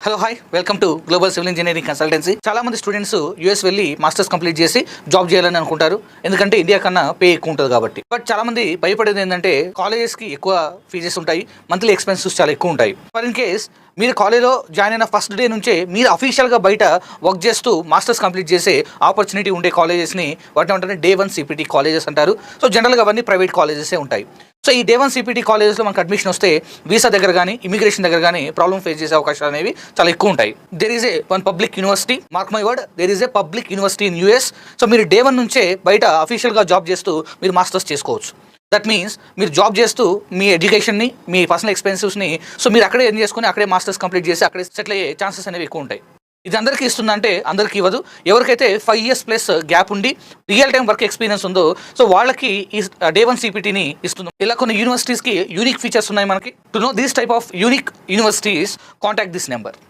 Hello hi welcome to global civil engineering consultancy. చాలా మంది students US వెళ్ళి masters complete చేసి జాబ్ చేయాలని అనుకుంటారు, ఎందుకంటే ఇండియా కన్నా పే ఎక్కువ ఉంటుంది కాబట్టి. బట్ చాలా మంది భయపడేది ఏంటంటే కాలేజెస్కి ఎక్కువ ఫీజెస్ ఉంటాయి, మంత్లీ ఎక్స్పెన్సెస్ చాలా ఎక్కువ ఉంటాయి. ఫర్ ఇన్ కేస్ మీరు కాలేజ్లో జాయిన్ అయిన ఫస్ట్ డే నుంచే మీరు అఫీషియల్గా బయట వర్క్ చేస్తూ మాస్టర్స్ కంప్లీట్ చేసే ఆపర్చునిటీ ఉండే కాలేజెస్ని వాటిని ఏమంటారు డే 1 CPT కాలేజెస్ అంటారు. సో జనరల్గా అవన్నీ ప్రైవేట్ కాలేజెసే ఉంటాయి. సో ఈ డే 1 CPT కాలేజెస్లో మనకు అడ్మిషన్ వస్తే వీసా దగ్గర కానీ ఇమిగ్రేషన్ దగ్గర కానీ ప్రాబ్లమ్ ఫేస్ చేసే అవకాశాలు అనేవి చాలా ఎక్కువ ఉంటాయి. There is a one public university, mark my word, there is a public university in US. So మీరు డే 1 నుంచే బయట అఫీషియల్గా జాబ్ చేస్తూ మీరు మాస్టర్స్ చేసుకోవచ్చు. దట్ మీన్స్ మీరు జాబ్ చేస్తూ మీ ఎడ్యుకేషన్ని, మీ పర్సనల్ ఎక్స్పెన్సెస్ని సో మీరు అక్కడే ఎర్న్ చేసుకుని అక్కడే మాస్టర్స్ కంప్లీట్ చేసి అక్కడే సెటిల్ అయ్యే ఛాన్సెస్ అనేవి ఎక్కువ ఉంటాయి. ఇది అందరికీ ఇస్తుందంటే అందరికీ ఇవ్వదు. ఎవరికైతే 5 years ప్లస్ గ్యాప్ ఉండి రియల్ టైం వర్క్ ఎక్స్పీరియన్స్ ఉందో సో వాళ్ళకి ఈ డే 1 CPTని ఇస్తుంది. ఇలా కొన్ని యూనివర్సిటీస్కి యూనిక్ ఫీచర్స్ ఉన్నాయి మనకి. To know this type of unique universities, contact this number.